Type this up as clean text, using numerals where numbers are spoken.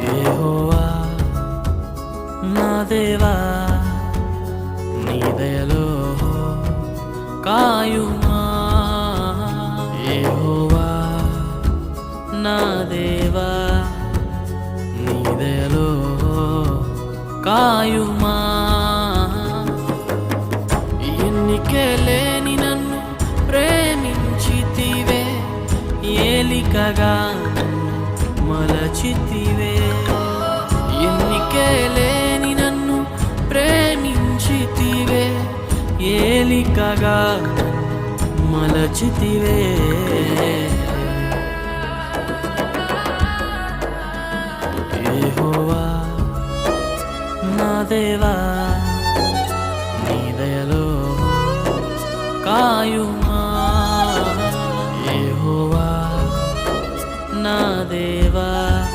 యెహోవా నా దేవా నీ దయలో కాయుమా యెహోవా నా దేవా నీ దయలో కాయుమా ఎన్నికే లేని నన్ను ప్రేమించితివే ఏలికగా మలచితివే ఎన్నికే లేని నన్ను ప్రేమించితివే ఏలికగా మలచితివే యెహోవా నా దేవా